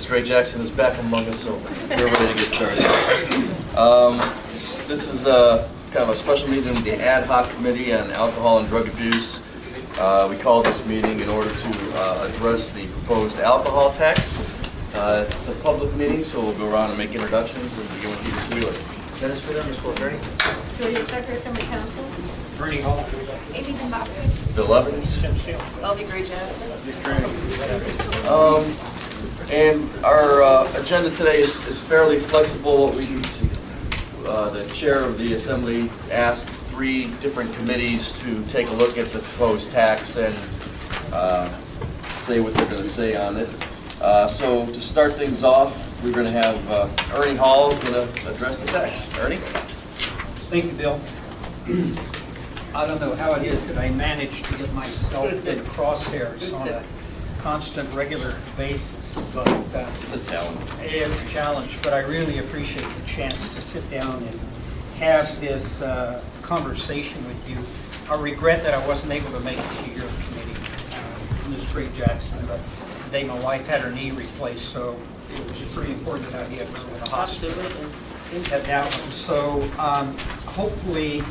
Ms. Gray Jackson is back among us, so we're ready to get started. This is kind of a special meeting of the Ad Hoc Committee on Alcohol and Drug Abuse. We called this meeting in order to address the proposed alcohol tax. It's a public meeting, so we'll go around and make introductions and begin with Peter Wheeler. Dennis Whitler, Ms. Attorney. Julia Tucker, Assembly Council. Bernie Hall. Amy Denbosco. Bill Evans. Tim Steele. Bobby Gray Jackson. Dick Traney. And our agenda today is fairly flexible. The chair of the assembly asked 3 different committees to take a look at the proposed tax and say what they're going to say on it. So to start things off, we're going to have Ernie Hall is going to address the tax. Ernie? Thank you, Bill. I don't know how it is that I manage to get myself in crosshairs on a constant, regular basis, but It's a talent. it's a challenge. But I really appreciate the chance to sit down and have this conversation with you. I regret that I wasn't able to make it to your committee, Ms. Gray Jackson, but today my wife had her knee replaced, so it was pretty important that I get her to the hospital. At that one. So hopefully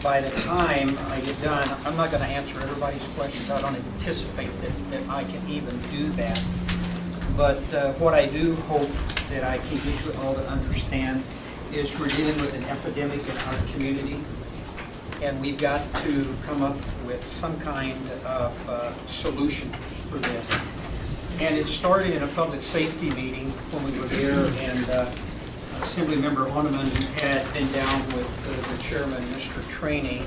by the time I get done, I'm not going to answer everybody's questions. I don't anticipate that I can even do that. But what I do hope that I can get you all to understand is we're dealing with an epidemic in our community, and we've got to come up with some kind of solution for this. And it started in a public safety meeting when we were there, and Assemblymember Horniman had been down with the chairman, Mr. Traney,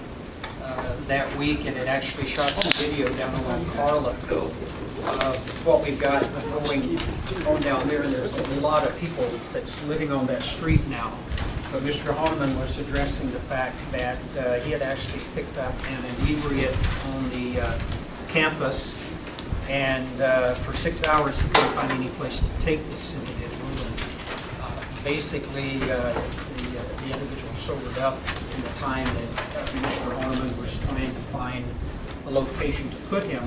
that week, and had actually shot some video down on Carla of what we've got going on down there. And there's a lot of people that's living on that street now. But Mr. Horniman was addressing the fact that he had actually picked up an inebriate on the campus, and for 6 hours he couldn't find any place to take this individual. Basically, the individual sobered up in the time that Mr. Horniman was trying to find a location to put him.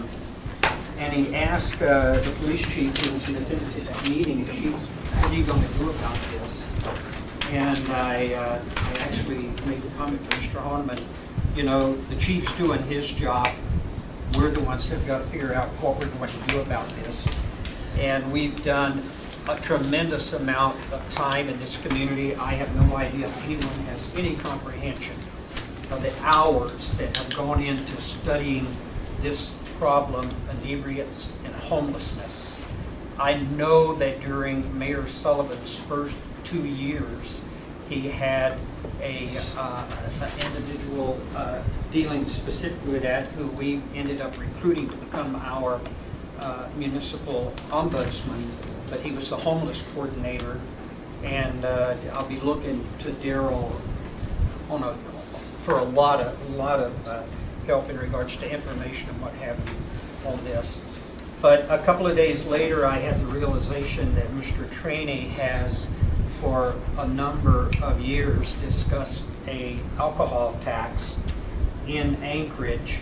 And he asked the police chief who was in attendance at that meeting, what are you going to do about this? And I actually made the comment to Mr. Horniman, you know, the chief's doing his job. We're the ones that have got to figure out what we're going to do about this. And we've done a tremendous amount of time in this community. I have no idea if anyone has any comprehension of the hours that have gone into studying this problem, inebriates and homelessness. I know that during Mayor Sullivan's first 2 years, he had an individual dealing specifically with that, who we ended up recruiting to become our municipal ombudsman. But he was the homeless coordinator, and I'll be looking to Daryl for a lot of help in regards to information and what have you on this. But a couple of days later, I had the realization that Mr. Traney has, for a number of years, discussed a alcohol tax in Anchorage.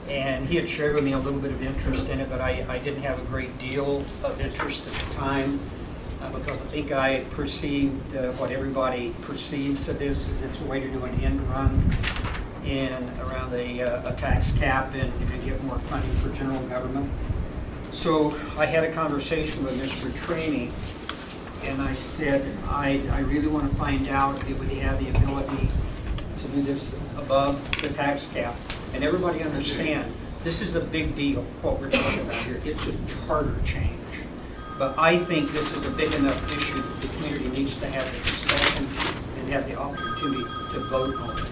And he had shared with me a little bit of interest in it, but I didn't have a great deal of interest at the time because I think I perceived what everybody perceives of this is it's a way to do an end run around a tax cap and get more funding for general government. So I had a conversation with Mr. Traney, and I said, I really want to find out if we have the ability to do this above the tax cap. And everybody understand, this is a big deal, what we're talking about here. It's a charter change. But I think this is a big enough issue that the community needs to have the discussion and have the opportunity to vote on it.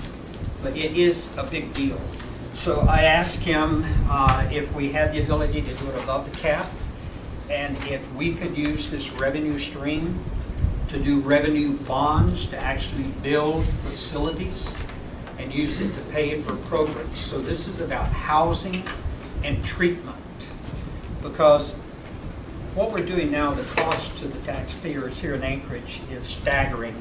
But it is a big deal. So I asked him if we had the ability to do it above the cap, and if we could use this revenue stream to do revenue bonds to actually build facilities and use it to pay for programs. So this is about housing and treatment, because what we're doing now, the cost to the taxpayers here in Anchorage is staggering.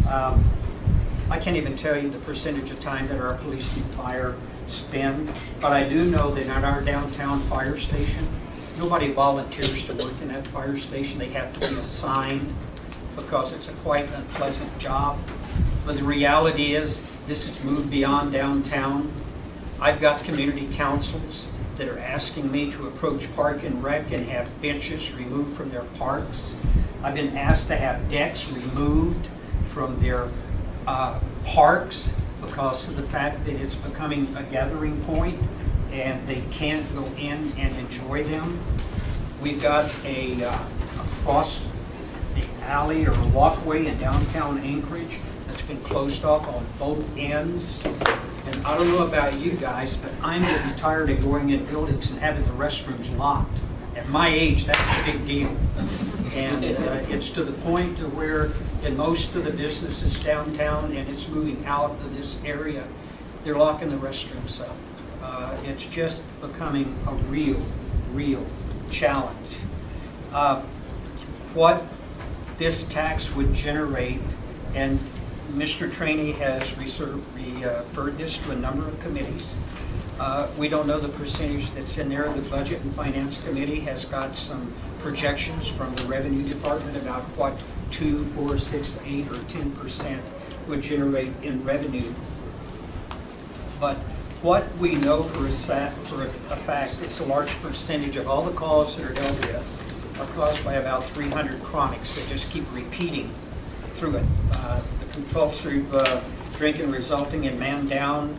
I can't even tell you the percentage of time that our police and fire spend, but I do know that at our downtown fire station, Nobody volunteers to work in that fire station. They have to be assigned because it's a quite unpleasant job. But the reality is, this has moved beyond downtown. I've got community councils that are asking me to approach Park and Rec and have benches removed from their parks. I've been asked to have decks removed from their parks because of the fact that it's becoming a gathering point and they can't go in and enjoy them. We've got across the alley or a walkway in downtown Anchorage that's been closed off on both ends. And I don't know about you guys, but I'm getting tired of going in buildings and having the restrooms locked. At my age, that's a big deal. And it's to the point to where in most of the businesses downtown, and it's moving out of this area, they're locking the restrooms up. It's just becoming a real challenge. What this tax would generate, and Mr. Trainee has referred this to a number of committees. We don't know the percentage that's in there. The Budget and Finance Committee has got some projections from the Revenue Department about what 2, 4, 6, 8, or 10% would generate in revenue. But what we know for a fact, it's a large percentage of all the calls that are dealt with are caused by about 300 chronics that just keep repeating through it. The compulsory drinking resulting in man down,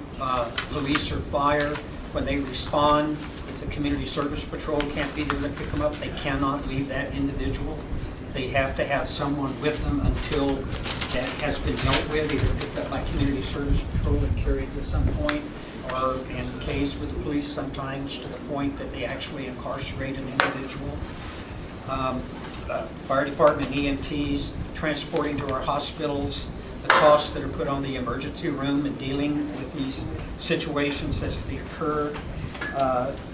police or fire. When they respond, if the community service patrol can't be there to pick them up, they cannot leave that individual. They have to have someone with them until that has been dealt with, either picked up by community service patrol and carried to some point, or in the case with the police, sometimes to the point that they actually incarcerate an individual. Fire department EMTs transporting to our hospitals, the costs that are put on the emergency room and dealing with these situations as they occur.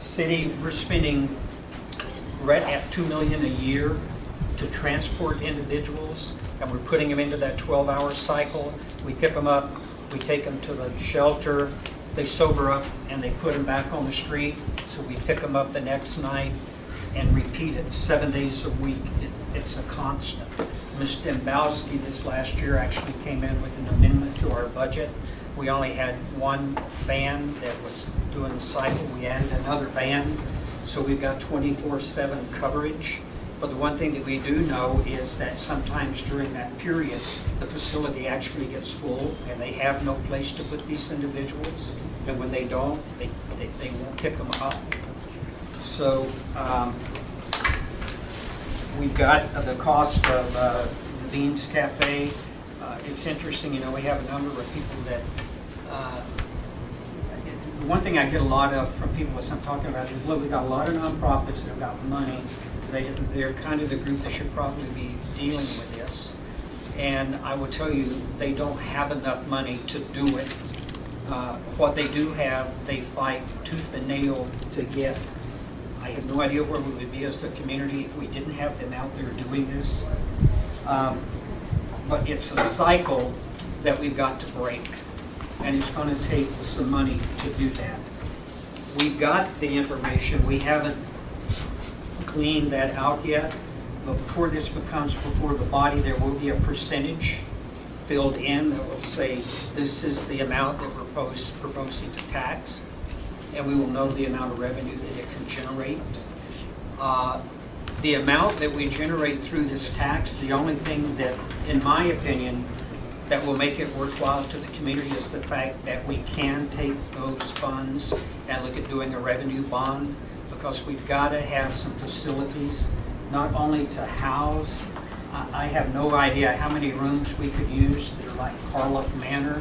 City, we're spending right at $2 million a year to transport individuals, and we're putting them into that 12-hour cycle. We pick them up, we take them to the shelter, they sober up, and they put them back on the street. So we pick them up the next night and repeat it 7 days a week. It's a constant. Ms. Dembowski this last year actually came in with an amendment to our budget. We only had one van that was doing the cycle. We added another van, so we've got 24/7 coverage. But the one thing that we do know is that sometimes during that period, the facility actually gets full and they have no place to put these individuals. And when they don't, they won't pick them up. So we've got the cost of the Beans Cafe. It's interesting, you know, we have a number of people that, one thing I get a lot of from people as I'm talking about is, look, we've got a lot of nonprofits that have got money. They're kind of the group that should probably be dealing with this. And I will tell you, they don't have enough money to do it. What they do have, they fight tooth and nail to get. I have no idea where we would be as a community if we didn't have them out there doing this. But it's a cycle that we've got to break, and it's going to take some money to do that. We've got the information. We haven't cleaned that out yet, but before this becomes before the body, there will be a percentage filled in that will say this is the amount that we're proposing to tax, and we will know the amount of revenue that it can generate. The amount that we generate through this tax, the only thing that, in my opinion, that will make it worthwhile to the community is the fact that we can take those funds and look at doing a revenue bond, because we've got to have some facilities, not only to house. I have no idea how many rooms we could use that are like Carluck Manor,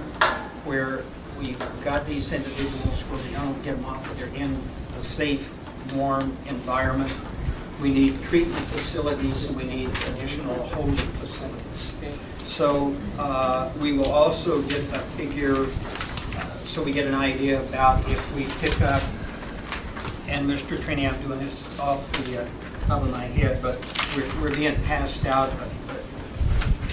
where we've got these individuals where we don't get them off, but they're in a safe, warm environment. We need treatment facilities, and we need additional holding facilities. So we will also get a figure, so we get an idea about if we pick up, and Mr. Trainee, I'm doing this off the top of my head, but we're being passed out a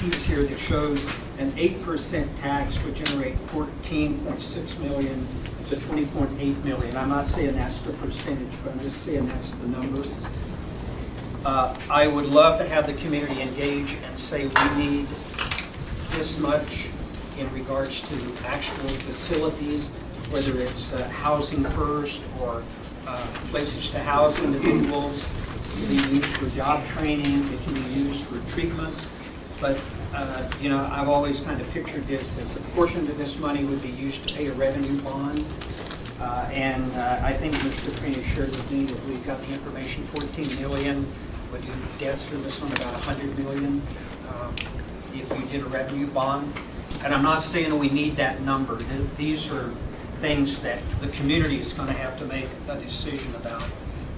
piece here that shows an 8% tax would generate 14.6 million to 20.8 million. I'm not saying that's the percentage, but I'm just saying that's the number. I would love to have the community engage and say we need this much in regards to actual facilities, whether it's housing first or places to house individuals. It can be used for job training, it can be used for treatment. But, you know, I've always kind of pictured this as a portion of this money would be used to pay a revenue bond. And I think Mr. Trina shared with me that we've got the information, 14 million. Would do debt service on about 100 million if we did a revenue bond. And I'm not saying we need that number. These are things that the community is going to have to make a decision about.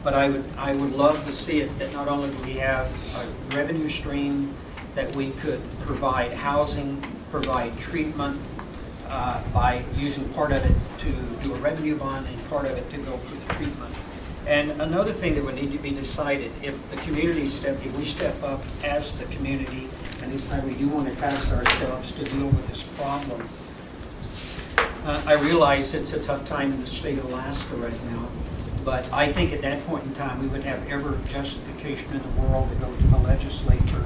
But I would love to see it that not only do we have a revenue stream, that we could provide housing, provide treatment by using part of it to do a revenue bond and part of it to go for the treatment. And another thing that would need to be decided, if we step up as the community and decide we do want to task ourselves to deal with this problem. I realize it's a tough time in the state of Alaska right now, but I think at that point in time we would have every justification in the world to go to the legislature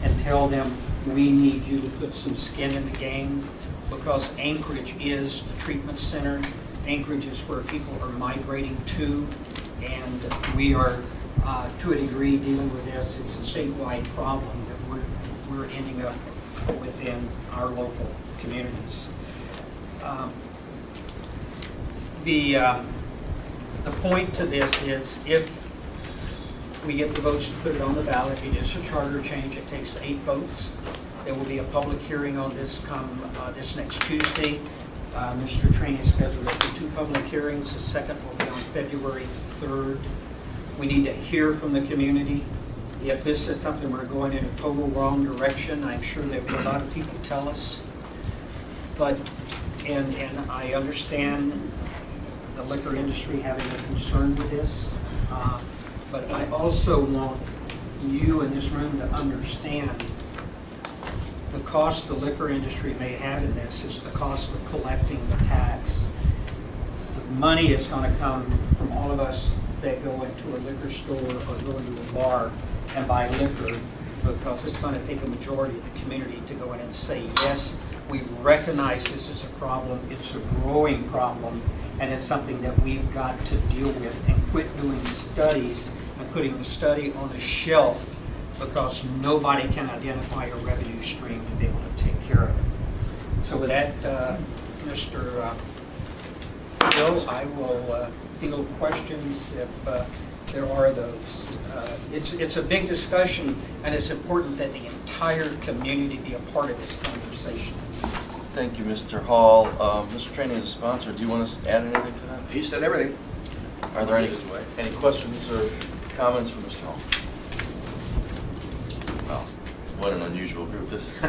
and tell them we need you to put some skin in the game, because Anchorage is the treatment center. Anchorage is where people are migrating to, and we are, to a degree, dealing with this. It's a statewide problem that we're ending up within our local communities. The point to this is, if we get the votes to put it on the ballot, it is a charter change. It takes 8 votes. There will be a public hearing on this this next Tuesday. Mr. Train is scheduled for 2 public hearings. The second will be on February 3rd. We need to hear from the community. If this is something we're going in a total wrong direction, I'm sure that a lot of people tell us. But, and I understand the liquor industry having a concern with this, but I also want you in this room to understand the cost the liquor industry may have in this is the cost of collecting the tax. The money is going to come from all of us that go into a liquor store or go into a bar and buy liquor, because it's going to take a majority of the community to go in and say, yes, we recognize this is a problem, it's a growing problem, and it's something that we've got to deal with, and quit doing studies and putting the study on a shelf because nobody can identify a revenue stream to be able to take care of it. So with that, Mr. Bill, I will field questions if there are those. It's a big discussion, and it's important that the entire community be a part of this conversation. Thank you, Mr. Hall. Mr. Trainee, as a sponsor, do you want us to add anything to that? You said everything. Are there any questions or comments from Mr. Hall? Well, what an unusual group this is.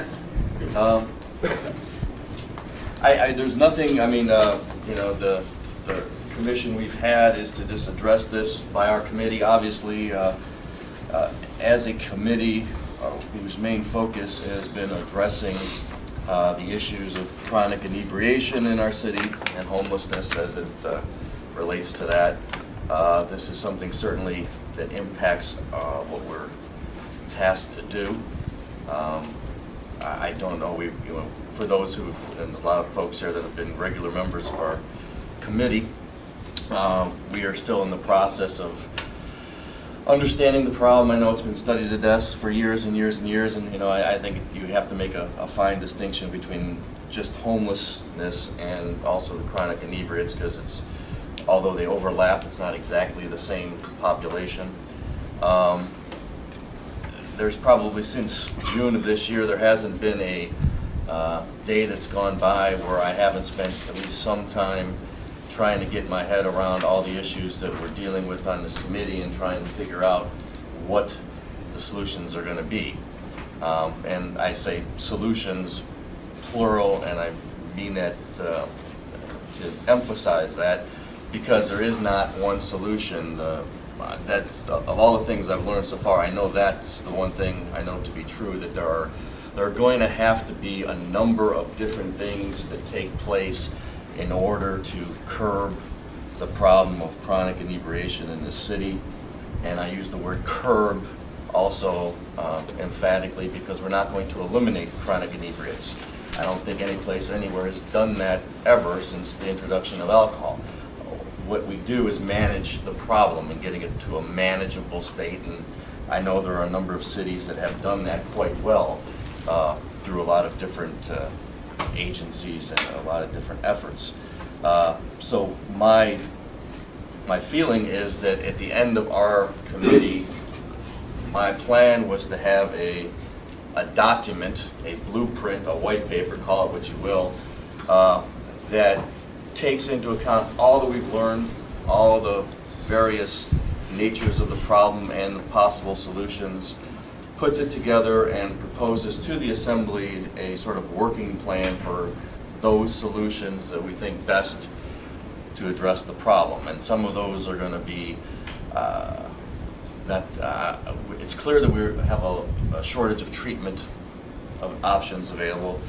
There's nothing, I mean, you know, the commission we've had is to just address this by our committee. Obviously, as a committee whose main focus has been addressing the issues of chronic inebriation in our city and homelessness as it relates to that. This is something certainly that impacts what we're tasked to do. I don't know, for those who, and there's a lot of folks here that have been regular members of our committee, we are still in the process of understanding the problem. I know it's been studied to death for years and years and years, and I think you have to make a fine distinction between just homelessness and also the chronic inebriates, because it's, although they overlap, it's not exactly the same population. There's probably, since June of this year, there hasn't been a day that's gone by where I haven't spent at least some time trying to get my head around all the issues that we're dealing with on this committee and trying to figure out what the solutions are going to be. And I say solutions plural, and I mean that to emphasize that, because there is not one solution. That's of all the things I've learned so far, I know that's the one thing I know to be true, that there are there are going to have to be a number of different things that take place in order to curb the problem of chronic inebriation in this city. And I use the word curb also emphatically because we're not going to eliminate chronic inebriates. I don't think any place anywhere has done that ever since the introduction of alcohol. What we do is manage the problem and getting it to a manageable state, and I know there are a number of cities that have done that quite well through a lot of different agencies and a lot of different efforts. So my feeling is that at the end of our committee, my plan was to have a document, a blueprint, a white paper, call it what you will, that takes into account all that we've learned, all the various natures of the problem and the possible solutions, puts it together and proposes to the Assembly a sort of working plan for those solutions that we think best to address the problem. And some of those are going to be it's clear that we have a shortage of treatment of options available.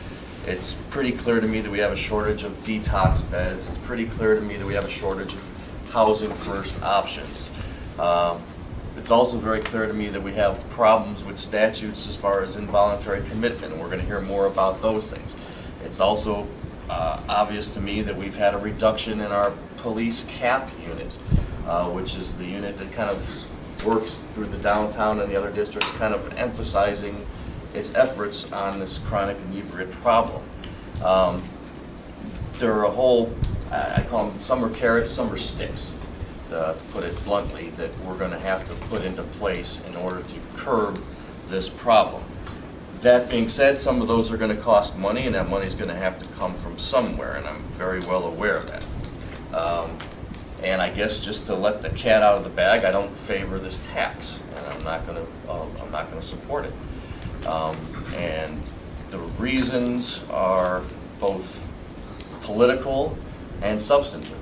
It's pretty clear to me that we have a shortage of detox beds. It's pretty clear to me that we have a shortage of housing first options. It's also very clear to me that we have problems with statutes as far as involuntary commitment, and we're going to hear more about those things. It's also obvious to me that we've had a reduction in our police CAP unit, which is the unit that kind of works through the downtown and the other districts, kind of emphasizing its efforts on this chronic inebriate problem. There are a whole, I call them, some are carrots, some are sticks, to put it bluntly, that we're going to have to put into place in order to curb this problem. That being said, some of those are going to cost money, and that money is going to have to come from somewhere, and I'm very well aware of that. And I guess just to let the cat out of the bag, I don't favor this tax, and I'm not going to support it. And the reasons are both political and substantive.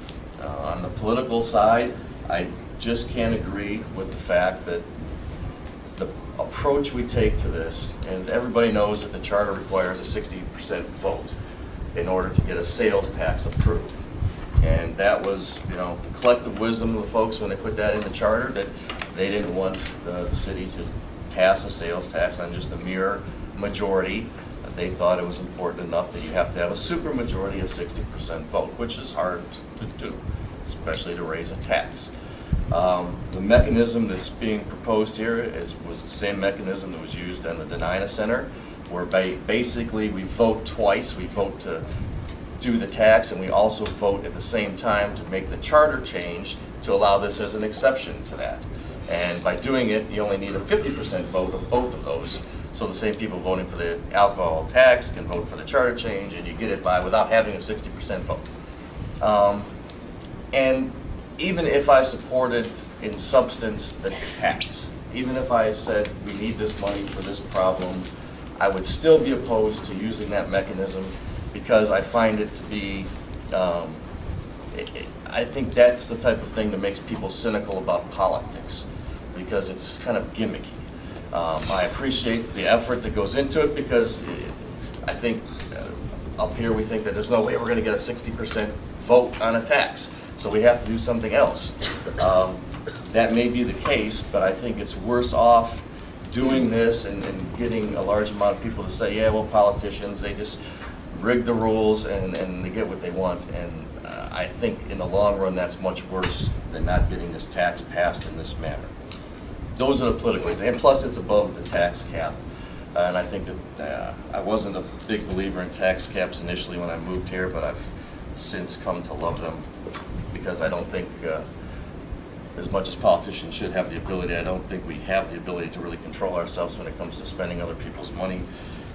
On the political side, I just can't agree with the fact that the approach we take to this, and everybody knows that the charter requires a 60% vote in order to get a sales tax approved. And that was, the collective wisdom of the folks when they put that in the charter, that they didn't want the city to pass a sales tax on just a mere majority. They thought it was important enough that you have to have a supermajority of 60% vote, which is hard to do, especially to raise a tax. The mechanism that's being proposed here was the same mechanism that was used in the Denina Center, where basically we vote twice. We vote to do the tax, and we also vote at the same time to make the charter change to allow this as an exception to that. And by doing it, you only need a 50% vote of both of those. So the same people voting for the alcohol tax can vote for the charter change, and you get it by without having a 60% vote. And even if I supported in substance the tax, even if I said we need this money for this problem, I would still be opposed to using that mechanism, because I find it to be, I think that's the type of thing that makes people cynical about politics, because it's kind of gimmicky. I appreciate the effort that goes into it, because I think up here we think that there's no way we're going to get a 60% vote on a tax, so we have to do something else. That may be the case, but I think it's worse off doing this and getting a large amount of people to say, yeah, well, politicians, they just rig the rules and they get what they want. And I think in the long run that's much worse than not getting this tax passed in this manner. Those are the political reasons. And plus it's above the tax cap. And I think that I wasn't a big believer in tax caps initially when I moved here, but I've since come to love them, because I don't think, as much as politicians should have the ability, I don't think we have the ability to really control ourselves when it comes to spending other people's money,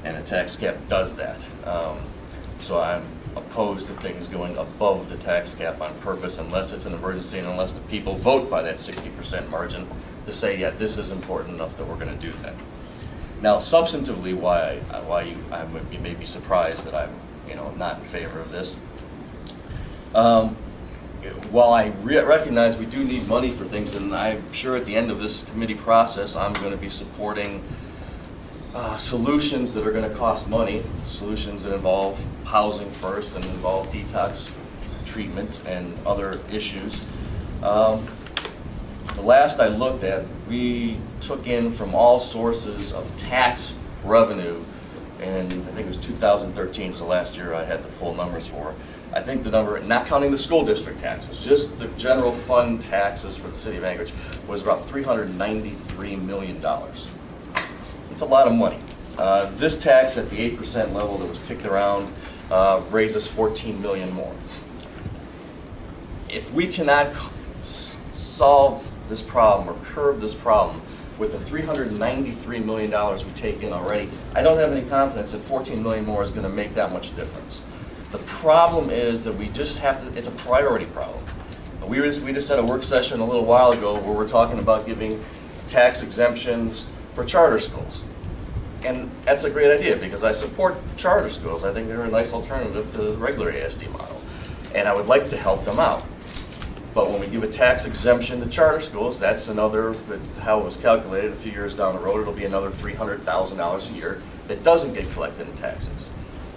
and a tax cap does that. So I'm opposed to things going above the tax cap on purpose, unless it's an emergency and unless the people vote by that 60% margin to say, yeah, this is important enough that we're going to do that. Now, substantively, you may be surprised that I'm, not in favor of this. While I recognize we do need money for things, and I'm sure at the end of this committee process, I'm going to be supporting solutions that are going to cost money, solutions that involve housing first and involve detox treatment and other issues. The last I looked at, we took in from all sources of tax revenue, and I think it was 2013 is the last year I had the full numbers for. I think the number, not counting the school district taxes, just the general fund taxes for the city of Anchorage, was about $393 million. It's a lot of money. This tax at the 8% level that was kicked around raises $14 million more. If we cannot solve this problem or curb this problem with the $393 million we take in already, I don't have any confidence that $14 million more is going to make that much difference. The problem is that we just have to, it's a priority problem. We just had a work session a little while ago where we're talking about giving tax exemptions for charter schools. And that's a great idea because I support charter schools. I think they're a nice alternative to the regular ASD model. And I would like to help them out. But when we give a tax exemption to charter schools, that's another, how it was calculated a few years down the road, it'll be another $300,000 a year that doesn't get collected in taxes.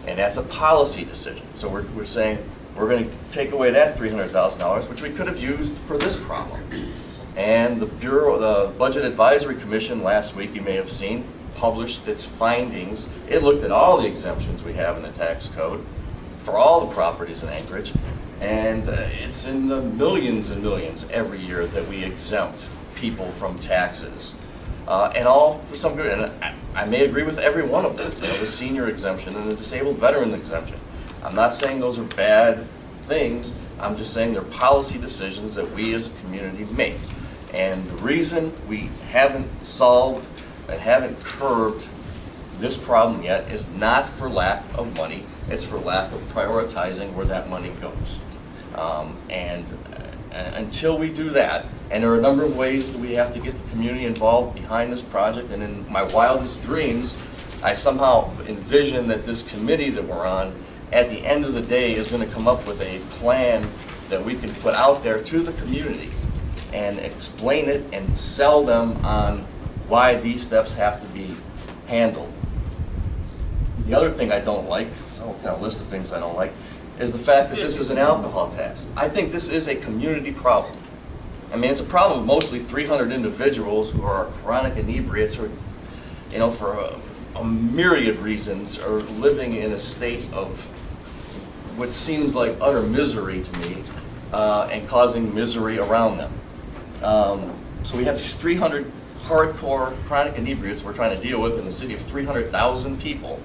And that's a policy decision. So we're saying we're going to take away that $300,000, which we could have used for this problem. And the Budget Advisory Commission last week, you may have seen, published its findings. It looked at all the exemptions we have in the tax code for all the properties in Anchorage. And it's in the millions and millions every year that we exempt people from taxes. And all for some good, and I may agree with every one of them, the senior exemption and the disabled veteran exemption. I'm not saying those are bad things, I'm just saying they're policy decisions that we as a community make. And the reason we haven't solved and haven't curbed this problem yet is not for lack of money, it's for lack of prioritizing where that money goes. Until we do that, and there are a number of ways that we have to get the community involved behind this project, and in my wildest dreams, I somehow envision that this committee that we're on, at the end of the day, is going to come up with a plan that we can put out there to the community and explain it and sell them on why these steps have to be handled. The other thing I don't like, I'll kind of list of things I don't like, is the fact that this is an alcohol tax. I think this is a community problem. I mean, it's a problem of mostly 300 individuals who are chronic inebriates or, for a myriad of reasons are living in a state of what seems like utter misery to me and causing misery around them. So we have these 300 hardcore chronic inebriates we're trying to deal with in the city of 300,000 people.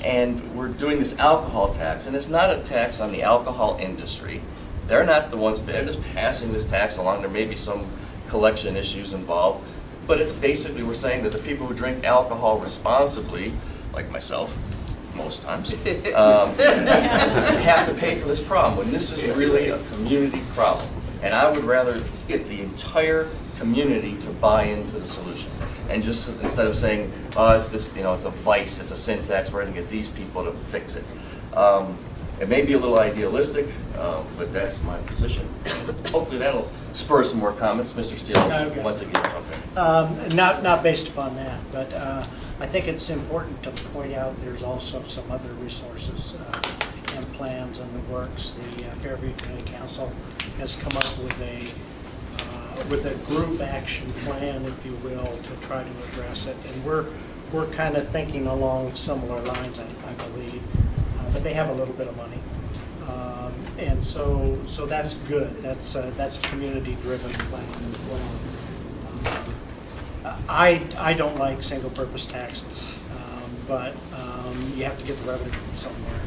And we're doing this alcohol tax, and it's not a tax on the alcohol industry. They're not the ones, they're just passing this tax along. There may be some collection issues involved, but it's basically we're saying that the people who drink alcohol responsibly, like myself, most times, have to pay for this problem, when this is really a community problem. And I would rather get the entire community to buy into the solution. And just instead of saying, it's this, it's a vice, it's a sin tax, we're going to get these people to fix it. It may be a little idealistic, but that's my position. Hopefully that'll spur some more comments. Mr. Steele, Okay. once again, okay. Not based upon that, but I think it's important to point out there's also some other resources and plans in the works. The Fairview Community Council has come up with a group action plan, if you will, to try to address it. And we're kind of thinking along similar lines, I believe, but they have a little bit of money. And so that's good. That's a community-driven plan as well. I don't like single-purpose taxes, but you have to get the revenue from somewhere.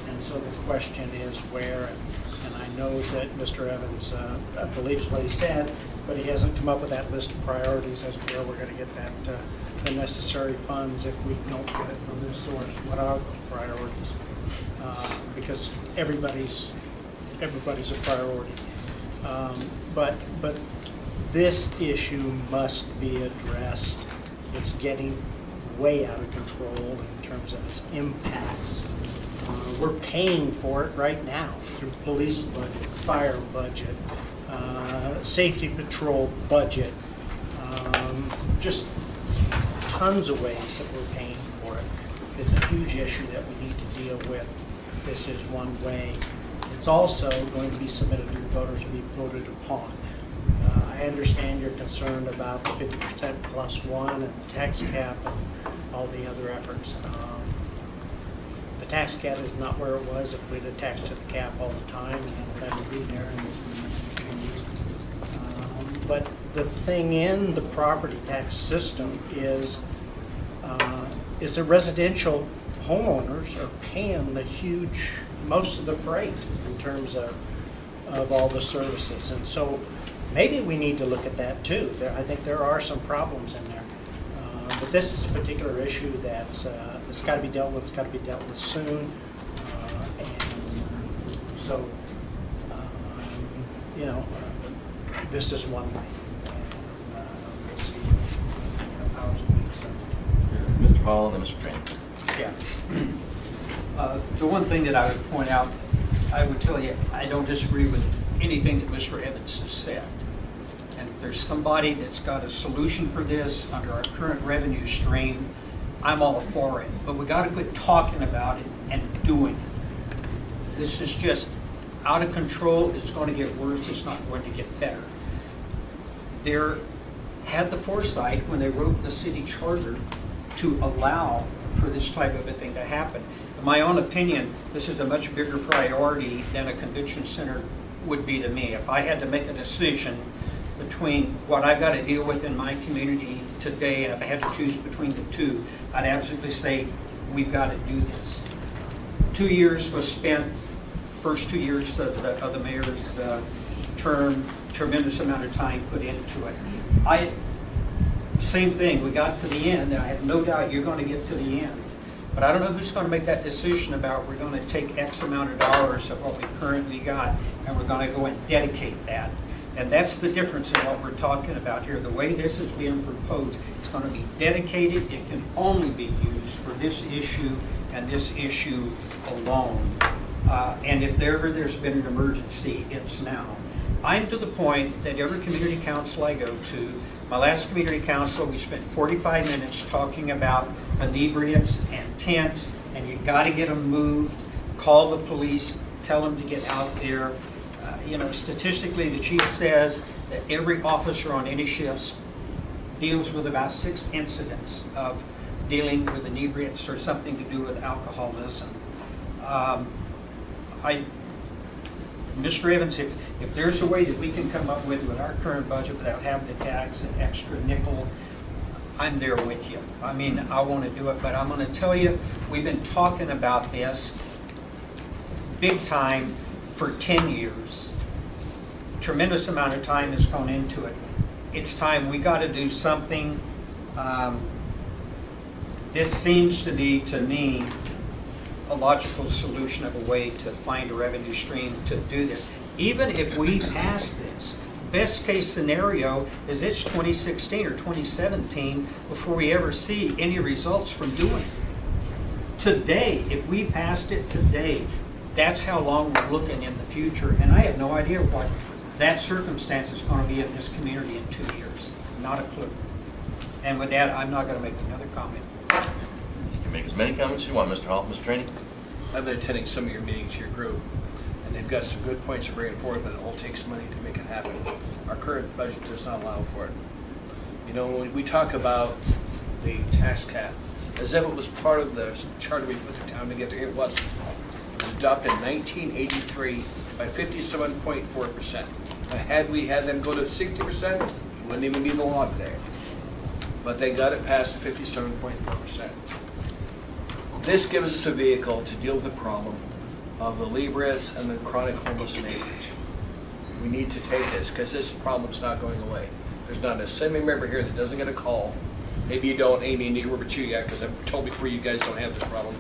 And so the question is where, and I know that Mr. Evans believes what he said, but he hasn't come up with that list of priorities as to where we're going to get the necessary funds if we don't get it from this source. What are those priorities? Because everybody's a priority. But this issue must be addressed. It's getting way out of control in terms of its impacts. We're paying for it right now through police budget, fire budget, safety patrol budget, just tons of ways that we're paying for it. It's a huge issue that we need to deal with. This is one way. It's also going to be submitted to the voters to be voted upon. I understand you're concerned about the 50% plus one and the tax cap and all the other efforts. The tax cap is not where it was if we'd attached to the cap all the time, and that would be there and this would be used. But the thing in the property tax system is the residential homeowners are paying the most of the freight in terms of all the services. And so maybe we need to look at that too. I think there are some problems in there. But this is a particular issue that's got to be dealt with. It's got to be dealt with soon. And so, this is one way. And, we'll see how it moves. Mr. Hall and then Mr. Train. Yeah. The one thing that I would point out, I would tell you, I don't disagree with anything that Mr. Evans has said. And if there's somebody that's got a solution for this under our current revenue stream, I'm all for it. But we got to quit talking about it and doing it. This is just out of control. It's going to get worse. It's not going to get better. They had the foresight when they wrote the city charter to allow for this type of a thing to happen. In my own opinion, this is a much bigger priority than a convention center would be to me. If I had to make a decision between what I've got to deal with in my community today, and if I had to choose between the two, I'd absolutely say we've got to do this. 2 years was spent, first 2 years of the mayor's term, tremendous amount of time put into it. Same thing, we got to the end, and I have no doubt you're going to get to the end. But I don't know who's going to make that decision about we're going to take X amount of dollars of what we've currently got, and we're going to go and dedicate that. And that's the difference in what we're talking about here. The way this is being proposed, it's going to be dedicated. It can only be used for this issue and this issue alone. And if there's been an emergency, it's now. I'm to the point that every community council I go to, my last community council, we spent 45 minutes talking about inebriates and tents, and you got to get them moved, call the police, tell them to get out there. Statistically, the chief says that every officer on any shifts deals with about 6 incidents of dealing with inebriates or something to do with alcoholism. Mr. Evans, if there's a way that we can come up with our current budget without having to tax an extra nickel, I'm there with you. I mean, I want to do it, but I'm going to tell you, we've been talking about this big time for 10 years. Tremendous amount of time has gone into it. It's time we got to do something. This seems to be, to me, a logical solution of a way to find a revenue stream to do this. Even if we pass this, best case scenario is it's 2016 or 2017 before we ever see any results from doing it. Today, if we passed it today, that's how long we're looking in the future. And I have no idea what that circumstance is going to be in this community in 2 years. Not a clue. And with that, I'm not going to make another comment. You can make as many comments as you want, Mr. Hall. Mr. Trainee? I've been attending some of your meetings, your group, and they've got some good points to bring forward, but it all takes money to make it happen. Our current budget does not allow for it. When we talk about the tax cap, as if it was part of the charter we put the town together, it wasn't. It was adopted in 1983 by 57.4%. Had we had them go to 60%, it wouldn't even be the law today. But they got it past 57.4%. This gives us a vehicle to deal with the problem of the inebriates and the chronic homeless neighbors. We need to take this because this problem's not going away. There's not a single member here that doesn't get a call. Maybe you don't, Amy, and Igor, but you yet, because I've told before you guys don't have this problem.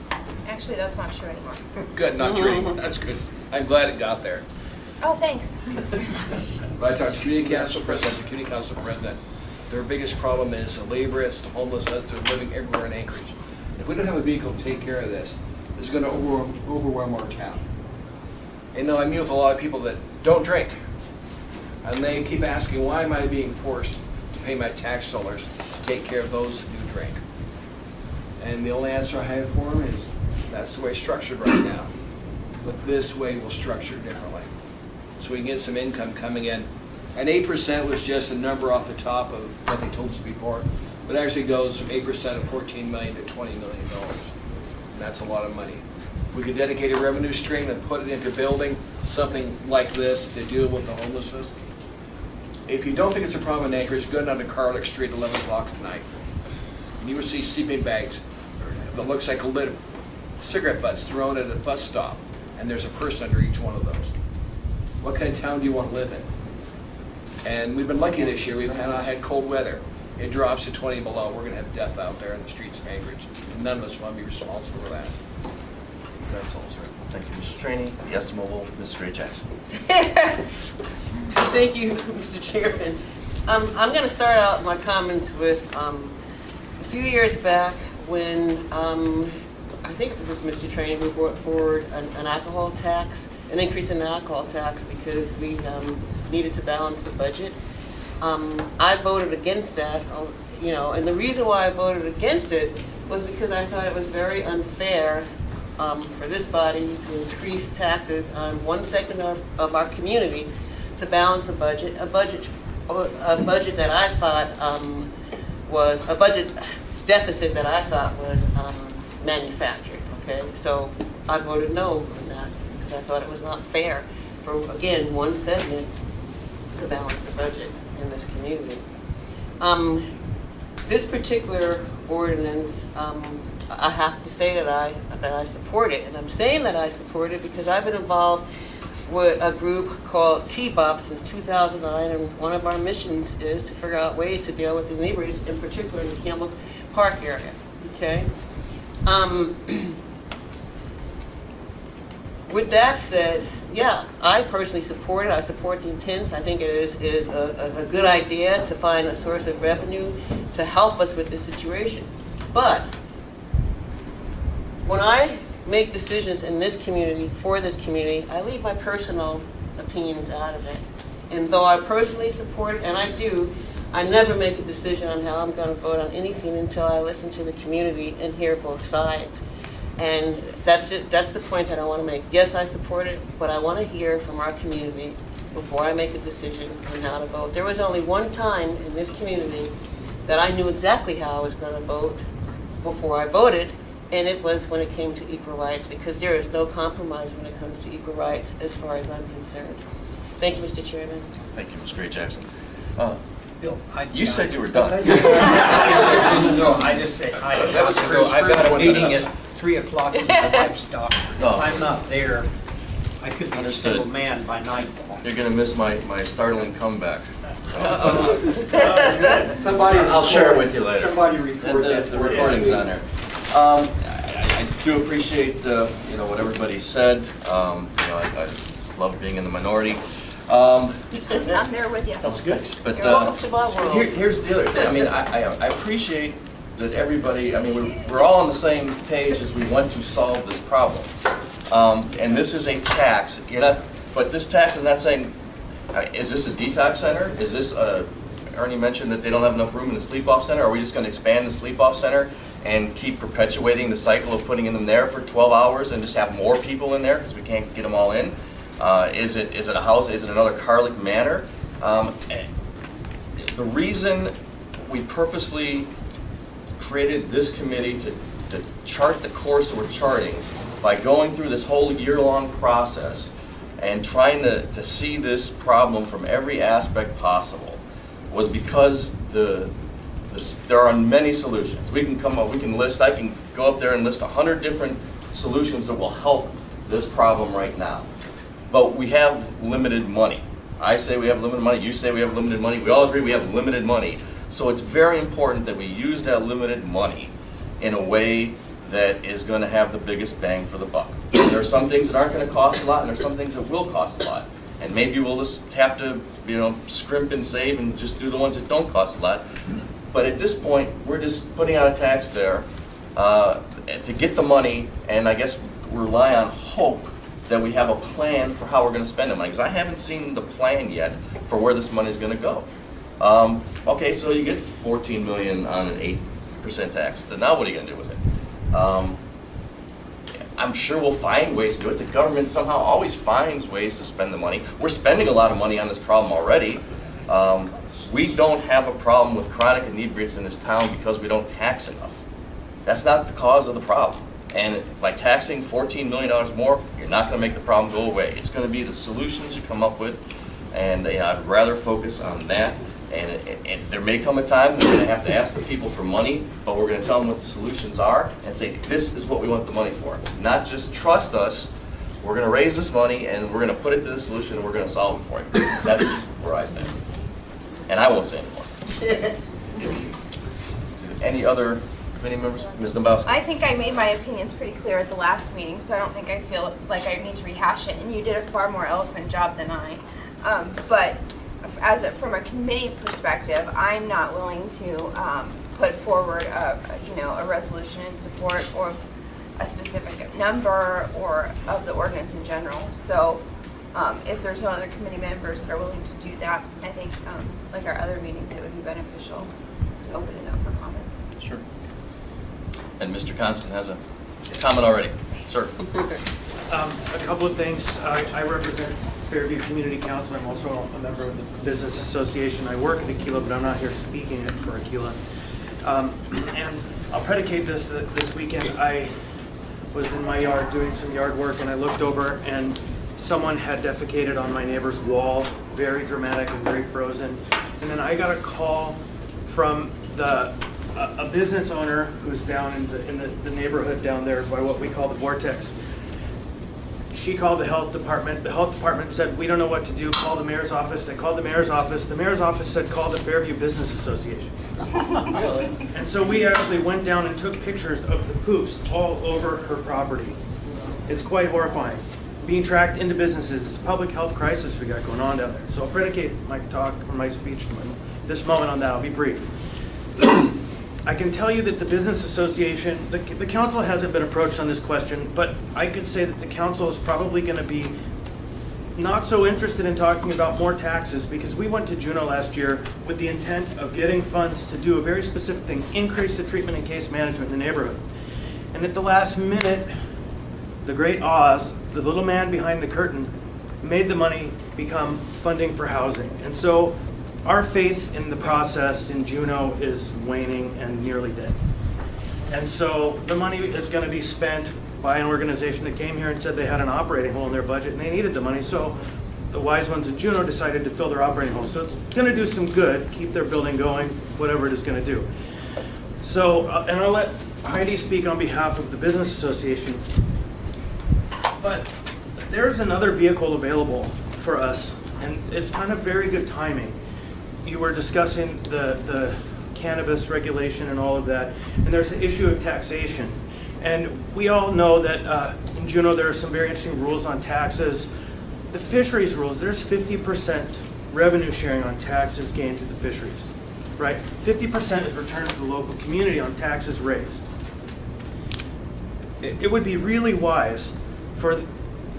Actually, that's not true anymore. Good, not true anymore. That's good. I'm glad it got there. Oh, thanks. But I talked to community council president, their biggest problem is the inebriates, the homeless, they're living everywhere in Anchorage. If we don't have a vehicle to take care of this, it's going to overwhelm our town. And I meet with a lot of people that don't drink. And they keep asking, why am I being forced to pay my tax dollars to take care of those who do drink? And the only answer I have for them is, that's the way it's structured right now. But this way we'll structure it differently. So we can get some income coming in. And 8% was just a number off the top of what they told us before. But it actually goes from 8% of $14 million to $20 million. And that's a lot of money. We could dedicate a revenue stream and put it into building something like this to deal with the homelessness. If you don't think it's a problem in Anchorage, go down to Carlick Street at 11 o'clock tonight. And you will see sleeping bags that looks like a lid of cigarette butts thrown at a bus stop. And there's a person under each one of those. What kind of town do you want to live in? And we've been lucky this year. We've had cold weather. It drops to 20 below. We're going to have death out there in the streets of Anchorage. None of us want to be responsible for that. That's all, sir. Thank you, Mr. Trainee. The estimable, Mrs. Gray Jackson. Thank you, Mr. Chairman. I'm going to start out my comments with a few years back when I think it was Mr. Trainee who brought forward an alcohol tax, an increase in the alcohol tax because we needed to balance the budget. I voted against that, and the reason why I voted against it was because I thought it was very unfair for this body to increase taxes on one segment of our community to balance a budget that I thought was a budget deficit that I thought was manufactured. Okay, so I voted no on that because I thought it was not fair for, again, one segment to balance the budget in this community. This particular ordinance, I have to say that I support it, and I'm saying that I support it because I've been involved with a group called T-BOP since 2009, and one of our missions is to figure out ways to deal with the inebriates, in particular in the Campbell Park area. Okay. With that said, yeah, I personally support it. I support the intents. I think it is a good idea to find a source of revenue to help us with this situation. But when I make decisions in this community, for this community, I leave my personal opinions out of it. And though I personally support it, and I do, I never make a decision on how I'm going to vote on anything until I listen to the community and hear both sides. And that's the point that I want to make. Yes, I support it, but I want to hear from our community before I make a decision on how to vote. There was only one time in this community that I knew exactly how I was going to vote before I voted, and it was when it came to equal rights, because there is no compromise when it comes to equal rights as far as I'm concerned. Thank you, Mr. Chairman. Thank you, Mrs. Gray Jackson. Bill, You said you were done. No, I just say, That was I've got a 21 meeting minutes. at 3 o'clock with my wife's doctor. If Oh. I'm not there, I could be a Understood. single man by nightfall. You're going to miss my startling comeback. Somebody I'll share it with you later. Somebody record that. The for me. recording's on there. I do appreciate what everybody said. I love being in the minority. I'm there with you. That's good. But You're welcome to my world. here's the other thing. I mean, I appreciate that everybody. I mean, we're all on the same page as we want to solve this problem. And this is a tax. But this tax is not saying. Is this a detox center? Is this Ernie mentioned that they don't have enough room in the sleep-off center. Are we just going to expand the sleep-off center and keep perpetuating the cycle of putting them there for 12 hours and just have more people in there because we can't get them all in? Is it a house? Is it another Carlick Manor? The reason we purposely created this committee to chart the course that we're charting by going through this whole year-long process and trying to see this problem from every aspect possible was because there are many solutions. We can list, I can go up there and list 100 different solutions that will help this problem right now. But we have limited money. I say we have limited money, you say we have limited money, we all agree we have limited money. So it's very important that we use that limited money in a way that is going to have the biggest bang for the buck. There are some things that aren't going to cost a lot, and there are some things that will cost a lot. And maybe we'll just have to, scrimp and save and just do the ones that don't cost a lot. But at this point, we're just putting out a tax there to get the money, and I guess rely on hope that we have a plan for how we're going to spend the money. Because I haven't seen the plan yet for where this money is going to go. Okay, so you get $14 million on an 8% tax. Then now what are you going to do with it? I'm sure we'll find ways to do it. The government somehow always finds ways to spend the money. We're spending a lot of money on this problem already. We don't have a problem with chronic inebriates in this town because we don't tax enough. That's not the cause of the problem. And by taxing $14 million more, you're not going to make the problem go away. It's going to be the solutions you come up with, and I'd rather focus on that. And there may come a time when we're going to have to ask the people for money, but we're going to tell them what the solutions are and say, this is what we want the money for. Not just trust us, we're going to raise this money and we're going to put it to the solution and we're going to solve it for you. That's where I stand. And I won't say anymore. Any other committee members? Ms. Dombrowski? I think I made my opinions pretty clear at the last meeting, so I don't think I feel like I need to rehash it, and you did a far more eloquent job than I. But from a committee perspective, I'm not willing to put forward a resolution in support or a specific number or of the ordinance in general. So if there's no other committee members that are willing to do that, I think like our other meetings, it would be beneficial to open it up for comments. Sure. And Mr. Constant has a comment already. Sir. A couple of things. I represent Fairview Community Council. I'm also a member of the Business Association. I work at Aquila, but I'm not here speaking for Aquila. And I'll predicate this weekend. I was in my yard doing some yard work, and I looked over, and someone had defecated on my neighbor's wall. Very dramatic and very frozen. And then I got a call from a business owner who's down in the neighborhood down there by what we call the Vortex. She called the health department. The health department said, we don't know what to do. Call the mayor's office. They called the mayor's office. The mayor's office said, call the Fairview Business Association. Really? And so we actually went down and took pictures of the poops all over her property. It's quite horrifying. Being tracked into businesses is a public health crisis we got going on down there. So I'll predicate my talk or my speech this moment on that. I'll be brief. I can tell you that the Business Association, the council hasn't been approached on this question, but I could say that the council is probably going to be not so interested in talking about more taxes, because we went to Juneau last year with the intent of getting funds to do a very specific thing, increase the treatment and case management in the neighborhood. And at the last minute, the great Oz, the little man behind the curtain, made the money become funding for housing. And so our faith in the process in Juneau is waning and nearly dead. And so the money is going to be spent by an organization that came here and said they had an operating hole in their budget and they needed the money. So the wise ones in Juneau decided to fill their operating hole. So it's going to do some good, keep their building going, whatever it is going to do. So, and I'll let Heidi speak on behalf of the Business Association. But there's another vehicle available for us, and it's kind of very good timing. You were discussing the cannabis regulation and all of that, and there's the issue of taxation. And we all know that in Juneau there are some very interesting rules on taxes. The fisheries rules, there's 50% revenue sharing on taxes gained to the fisheries, right? 50% is returned to the local community on taxes raised. It would be really wise for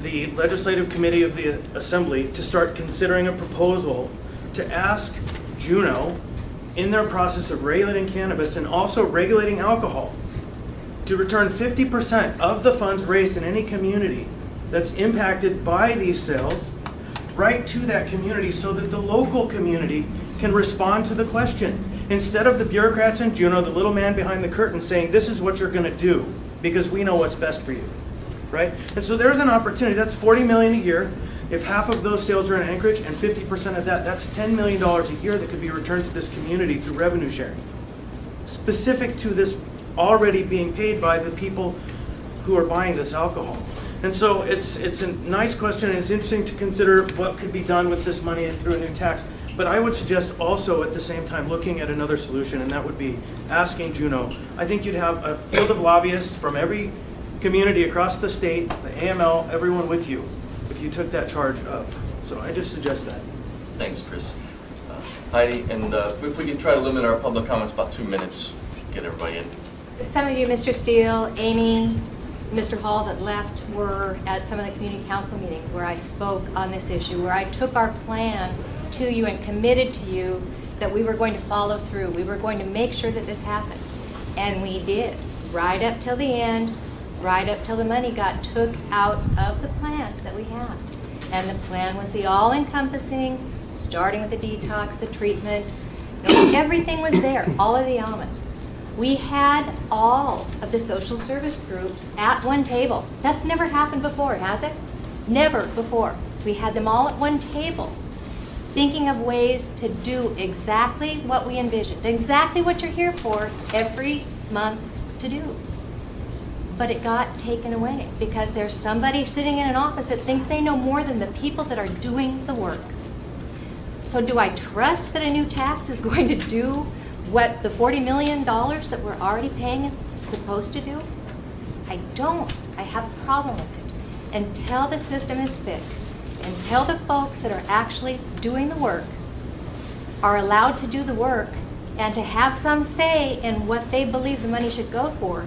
the Legislative Committee of the Assembly to start considering a proposal to ask Juneau, in their process of regulating cannabis and also regulating alcohol, to return 50% of the funds raised in any community that's impacted by these sales right to that community, so that the local community can respond to the question. Instead of the bureaucrats in Juneau, the little man behind the curtain saying, this is what you're going to do because we know what's best for you, right? And so there's an opportunity. That's $40 million a year. If half of those sales are in Anchorage and 50% of that, that's $10 million a year that could be returned to this community through revenue sharing, specific to this already being paid by the people who are buying this alcohol. And so it's a nice question, and it's interesting to consider what could be done with this money through a new tax. But I would suggest also at the same time looking at another solution, and that would be asking Juneau. I think you'd have a field of lobbyists from every community across the state, the AML, everyone with you, if you took that charge up. So I just suggest that. Thanks, Chris. Heidi, and if we can try to limit our public comments about 2 minutes, get everybody in. Some of you, Mr. Steele, Amy, Mr. Hall that left, were at some of the community council meetings where I spoke on this issue, where I took our plan to you and committed to you that we were going to follow through. We were going to make sure that this happened. And we did. right up till the end, right up till the money got took out of the plan that we had. And the plan was the all-encompassing, starting with the detox, the treatment, everything was there, all of the elements. We had all of the social service groups at one table. That's never happened before, has it? Never before. We had them all at one table, thinking of ways to do exactly what we envisioned, exactly what you're here for every month to do. But it got taken away because there's somebody sitting in an office that thinks they know more than the people that are doing the work. So do I trust that a new tax is going to do what the $40 million that we're already paying is supposed to do? I don't. I have a problem with it. Until the system is fixed, until the folks that are actually doing the work are allowed to do the work and to have some say in what they believe the money should go for,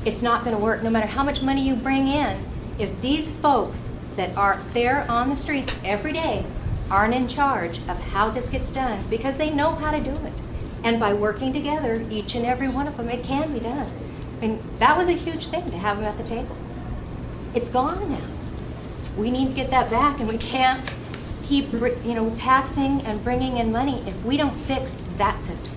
it's not going to work no matter how much money you bring in. If these folks that are there on the streets every day aren't in charge of how this gets done, because they know how to do it. And by working together, each and every one of them, it can be done. I mean, that was a huge thing to have them at the table. It's gone now. We need to get that back, and we can't keep, taxing and bringing in money if we don't fix that system.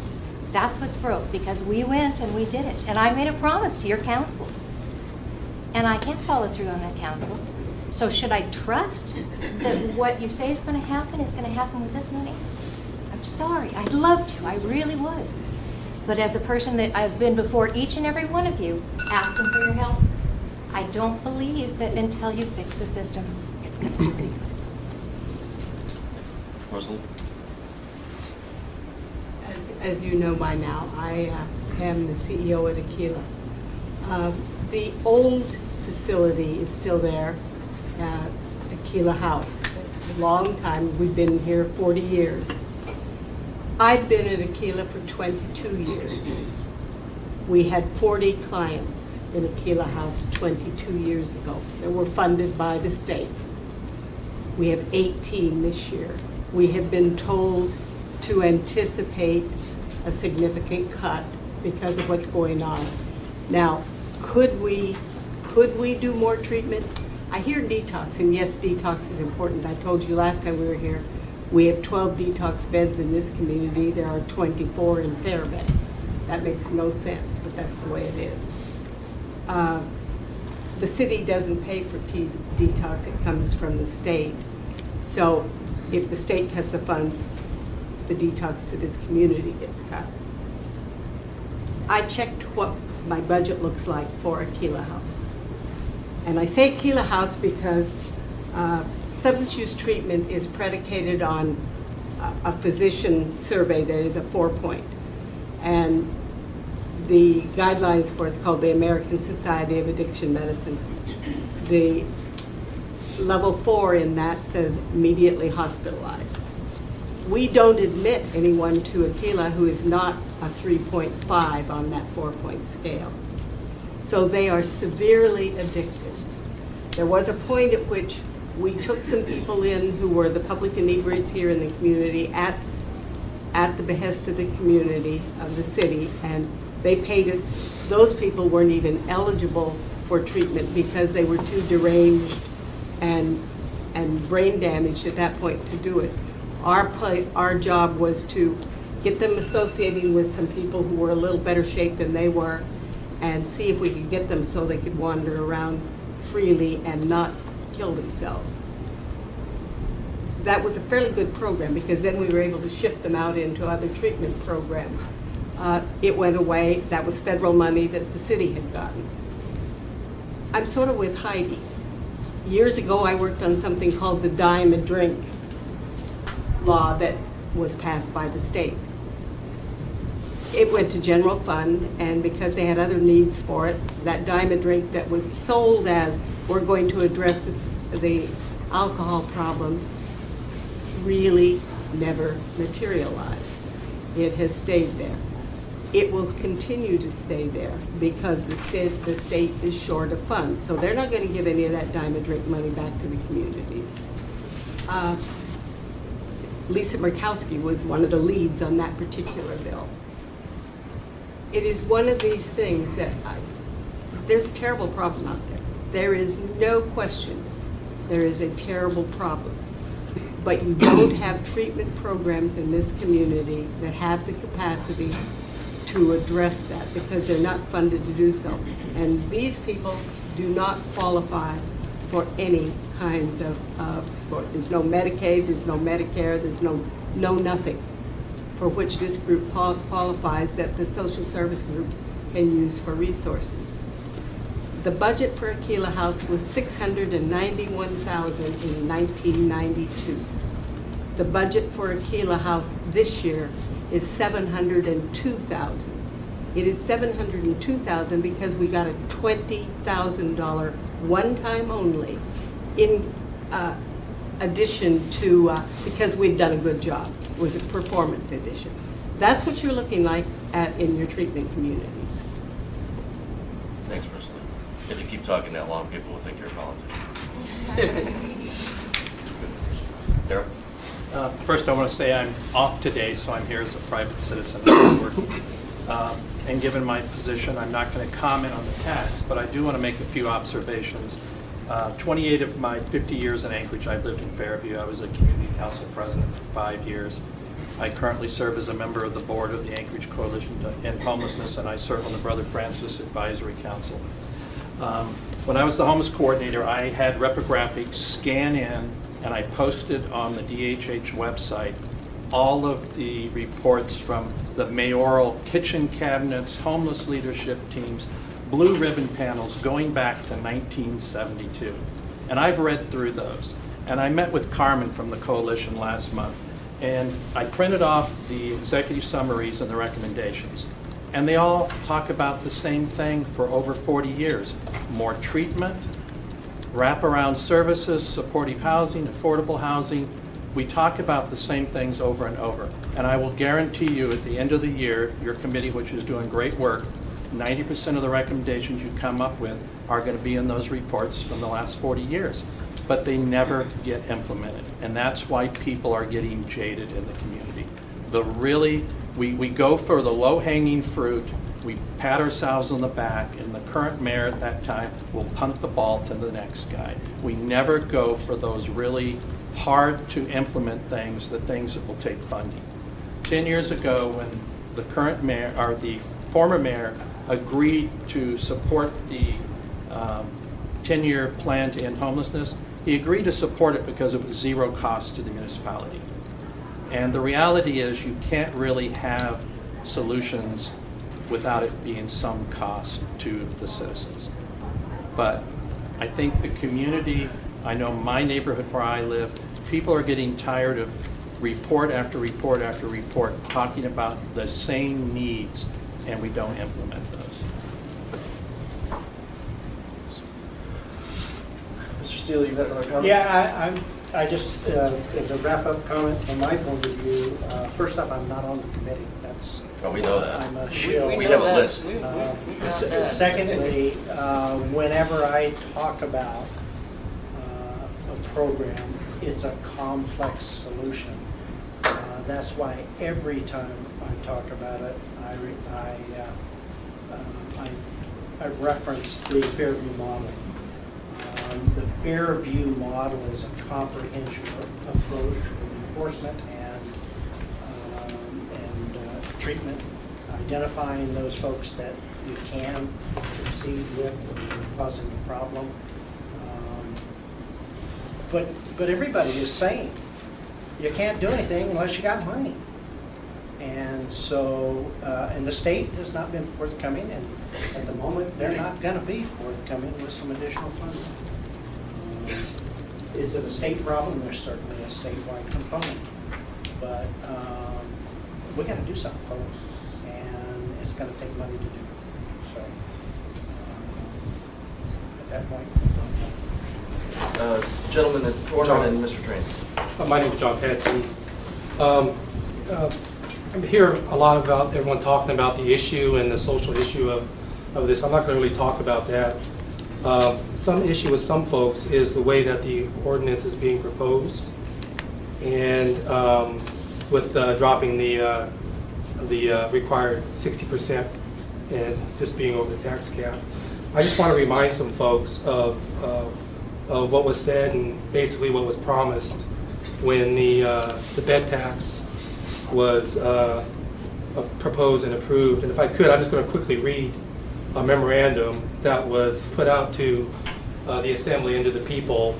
That's what's broke, because we went and we did it. And I made a promise to your councils. And I can't follow through on that council. So should I trust that what you say is going to happen with this money? I'm sorry. I'd love to. I really would. But as a person that has been before each and every one of you asking for your help, I don't believe that until you fix the system, it's going to be pretty good. Rosalind? As you know by now, I am the CEO at Aquila. The old facility is still there, Aquila House. A long time. We've been here 40 years. I've been at Aquila for 22 years. We had 40 clients in Aquila House 22 years ago that were funded by the state. We have 18 this year. We have been told to anticipate a significant cut because of what's going on. Now, could we do more treatment? I hear detox, and yes, detox is important. I told you last time we were here, we have 12 detox beds in this community. There are 24 in Fairbanks. That makes no sense, but that's the way it is. The city doesn't pay for detox. It comes from the state. So if the state cuts the funds, the detox to this community gets cut. I checked what my budget looks like for Aquila House. And I say Aquila House because substance use treatment is predicated on a physician survey that is a 4-point. And the guidelines for it's called the American Society of Addiction Medicine. The level 4 in that says immediately hospitalized. We don't admit anyone to Aquila who is not a 3.5 on that 4-point scale. So they are severely addicted. There was a point at which we took some people in who were the public inebriates here in the community at the behest of the community, of the city, and they paid us. Those people weren't even eligible for treatment because they were too deranged and brain damaged at that point to do it. Our job was to get them associating with some people who were a little better shape than they were and see if we could get them so they could wander around freely and not kill themselves. That was a fairly good program because then we were able to shift them out into other treatment programs. It went away. That was federal money that the city had gotten. I'm sort of with Heidi. Years ago, I worked on something called the dime a drink law that was passed by the state. It went to general fund, and because they had other needs for it, that dime a drink that was sold as we're going to address the alcohol problems really never materialized. It has stayed there. It will continue to stay there because the state is short of funds. So they're not going to give any of that dime a drink money back to the communities. Lisa Murkowski was one of the leads on that particular bill. it is one of these things that there's a terrible problem out there. There is no question there is a terrible problem. But you don't have treatment programs in this community that have the capacity to address that because they're not funded to do so. And these people do not qualify for any kinds of support. There's no Medicaid, there's no Medicare, there's no nothing for which this group qualifies that the social service groups can use for resources. The budget for Aquila House was $691,000 in 1992. The budget for Aquila House this year is $702,000. It is $702,000 because we got a $20,000 one-time only in addition to, because we've done a good job. It was a performance addition. That's what you're looking like in your treatment communities. Thanks, Priscilla. If you keep talking that long, people will think you're a politician. Darryl? First, I want to say I'm off today, so I'm here as a private citizen. And given my position, I'm not going to comment on the tax, but I do want to make a few observations. 28 of my 50 years in Anchorage, I've lived in Fairview. I was a community council president for 5 years. I currently serve as a member of the board of the Anchorage Coalition to End Homelessness, and I serve on the Brother Francis Advisory Council. When I was the homeless coordinator, I had Reprographics scan in, and I posted on the DHH website all of the reports from the mayoral kitchen cabinets, homeless leadership teams, blue ribbon panels going back to 1972. And I've read through those. And I met with Carmen from the coalition last month, and I printed off the executive summaries and the recommendations. And they all talk about the same thing for over 40 years. More treatment, wraparound services, supportive housing, affordable housing. We talk about the same things over and over. And I will guarantee you at the end of the year, your committee, which is doing great work, 90% of the recommendations you come up with are going to be in those reports from the last 40 years. But they never get implemented. And that's why people are getting jaded in the community. We go for the low-hanging fruit, we pat ourselves on the back, and the current mayor at that time will punt the ball to the next guy. We never go for those really hard to implement things, the things that will take funding. 10 years ago, when the current mayor, or the former mayor, agreed to support the 10-year plan to end homelessness, he agreed to support it because it was zero cost to the municipality. And the reality is you can't really have solutions without it being some cost to the citizens. But I think the community, I know my neighborhood where I live, people are getting tired of report after report after report talking about the same needs, and we don't implement those. Mr. Steele, you had another comment? Yeah, I just, as a wrap-up comment from my point of view, first off, I'm not on the committee. That's, Oh, we know that. I'm a shill. We have a list. Secondly, whenever I talk about a program, it's a complex solution. That's why every time I talk about it, I reference the Fairview model. The Fairview model is a comprehensive approach to enforcement and treatment, identifying those folks that you can proceed with when you're causing a problem. But everybody is saying you can't do anything unless you got money. And so, and the state has not been forthcoming, and at the moment, they're not going to be forthcoming with some additional funding. Is it a state problem? There's certainly a statewide component. But we got to do something, folks, and it's going to take money to do it. So, at that point, Gentleman in the corner and Mr. Train. My name is John Patsy. I hear a lot about everyone talking about the issue and the social issue of this. I'm not going to really talk about that. Some issue with some folks is the way that the ordinance is being proposed, and with dropping the required 60% and this being over the tax cap. I just want to remind some folks of what was said and basically what was promised when the bed tax was proposed and approved. And if I could, I'm just going to quickly read a memorandum that was put out to the Assembly and to the people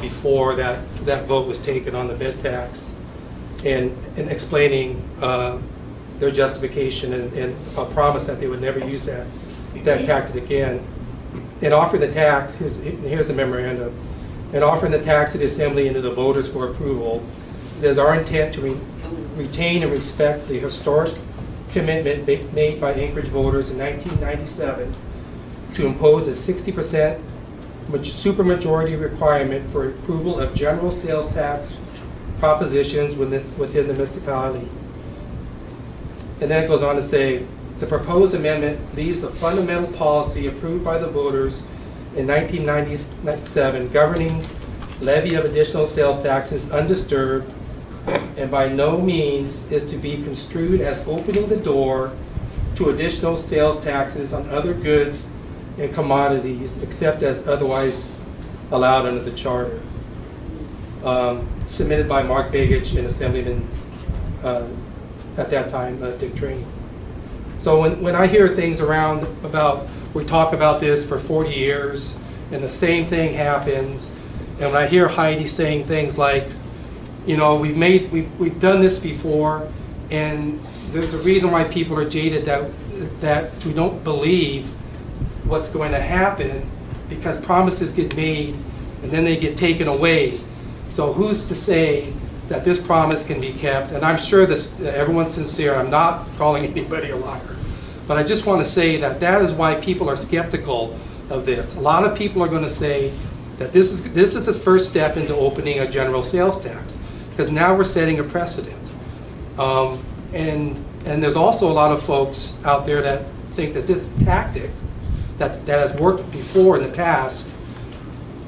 before that vote was taken on the bed tax, and explaining their justification and a promise that they would never use that tactic again. And offering the tax, here's the memorandum, and offering the tax to the Assembly and to the voters for approval, it is our intent to retain and respect the historic commitment made by Anchorage voters in 1997 to impose a 60% supermajority requirement for approval of general sales tax propositions within the municipality. And then it goes on to say, the proposed amendment leaves a fundamental policy approved by the voters in 1997 governing levy of additional sales taxes undisturbed, and by no means is to be construed as opening the door to additional sales taxes on other goods and commodities except as otherwise allowed under the charter. Submitted by Mark Begich and Assemblyman at that time, Dick Trainey. So when I hear things around about, we talk about this for 40 years and the same thing happens, and when I hear Heidi saying things like, you know, we've done this before, and there's a reason why people are jaded that we don't believe what's going to happen, because promises get made and then they get taken away. So who's to say that this promise can be kept? And I'm sure everyone's sincere. I'm not calling anybody a liar. But I just want to say that is why people are skeptical of this. A lot of people are going to say that this is the first step into opening a general sales tax, because now we're setting a precedent. And there's also a lot of folks out there that think that this tactic that has worked before in the past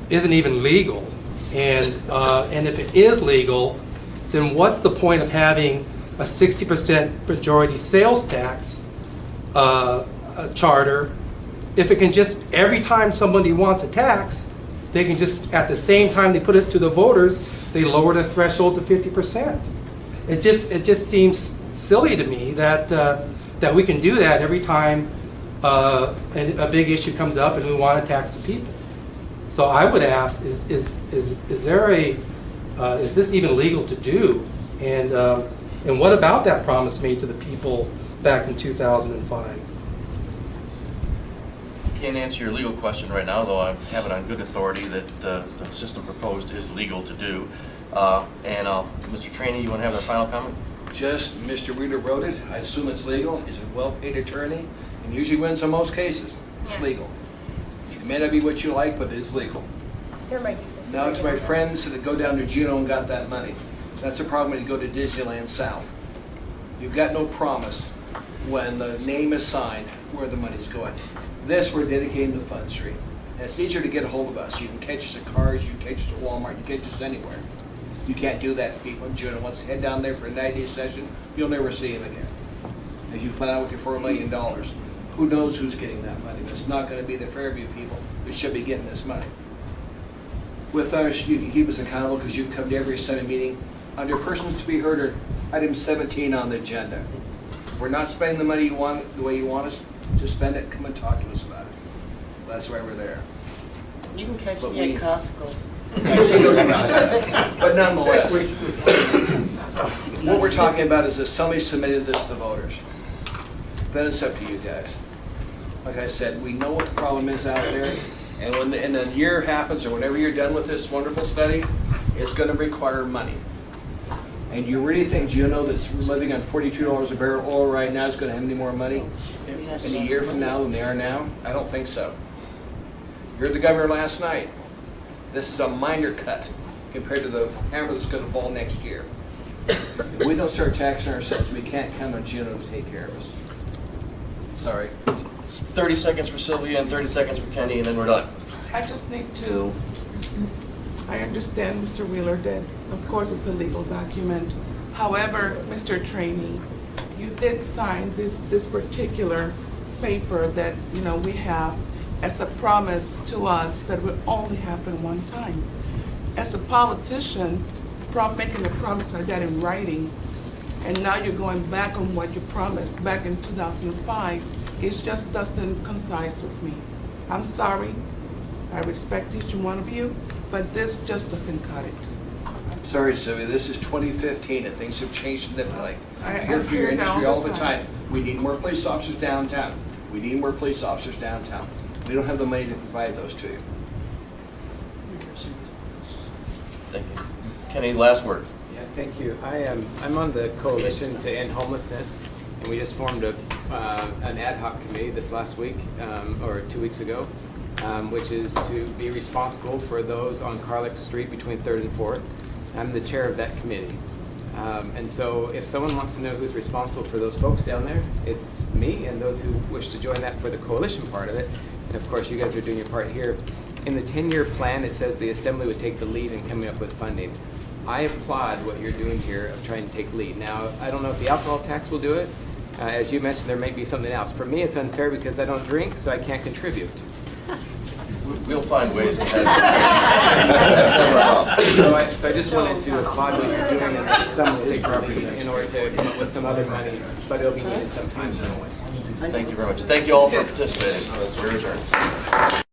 isn't even legal. And if it is legal, then what's the point of having a 60% majority sales tax charter if it can just, every time somebody wants a tax, they can just, at the same time they put it to the voters, they lower the threshold to 50%. It just seems silly to me that we can do that every time a big issue comes up and we want to tax the people. So I would ask, is this even legal to do? And what about that promise made to the people back in 2005? Can't answer your legal question right now, though I have it on good authority that the system proposed is legal to do. Mr. Trainey, you want to have the final comment? Just Mr. Wheeler wrote it. I assume it's legal. He's a well-paid attorney and usually wins in most cases. It's legal. It may not be what you like, but it is legal. There might be disagreement. Now to my friends that go down to Juneau and got that money. That's the problem when you go to Disneyland South. You've got no promise when the name is signed where the money's going. This, we're dedicating to Fun Street. And it's easier to get a hold of us. You can catch us at Cars, you can catch us at Walmart, you can catch us anywhere. You can't do that to people in Juneau. Once they head down there for a 90-day session, you'll never see them again. As you find out with your $4 million, who knows who's getting that money? It's not going to be the Fairview people who should be getting this money. With us, you can keep us accountable because you can come to every Senate meeting. Under persons to be heard are item 17 on the agenda. If we're not spending the money you want the way you want us to spend it, come and talk to us about it. That's why we're there. You can catch But me we- at Costco. But nonetheless, what we're talking about is that somebody submitted this to the voters. Then it's up to you guys. Like I said, we know what the problem is out there, and when the year happens, or whenever you're done with this wonderful study, it's going to require money. And you really think Juneau, that's living on $42 a barrel oil right now, is going to have any more money in a year from now than they are now? I don't think so. You heard the governor last night. This is a minor cut compared to the hammer that's going to fall next year. If we don't start taxing ourselves, we can't count on Juneau to take care of us. Sorry. It's 30 seconds for Sylvia and 30 seconds for Kenny, and then we're done. I just need to, I understand Mr. Wheeler that, of course, it's a legal document. However, Mr. Trainey, you did sign this particular paper that, you know, we have as a promise to us that will only happen one time. As a politician, making a promise like that in writing, and now you're going back on what you promised back in 2005, it just doesn't concise with me. I'm sorry, I respect each one of you, but this just doesn't cut it. Sorry, Sylvia, this is 2015 and things have changed significantly. I I hear from your hear that industry all all the the time. We need more police officers downtown. We need more police officers downtown. We don't have the money to provide those to you. Thank you. Kenny, last word. Yeah, thank you. I'm on the Coalition to End Homelessness, and we just formed an ad hoc committee this last week, or 2 weeks ago, which is to be responsible for those on Carlick Street between 3rd and 4th. I'm the chair of that committee. And so if someone wants to know who's responsible for those folks down there, it's me and those who wish to join that for the coalition part of it. And of course, you guys are doing your part here. In the 10-year plan, it says the Assembly would take the lead in coming up with funding. I applaud what you're doing here of trying to take lead. Now, I don't know if the alcohol tax will do it. As you mentioned, there may be something else. For me, it's unfair because I don't drink, so I can't contribute. We'll find ways to have That's never a problem. So I just wanted to applaud what you're doing, and some will take property in order to come up with some other money, but it'll be needed sometime. Thank you very much. Thank you all for participating. We're adjourned.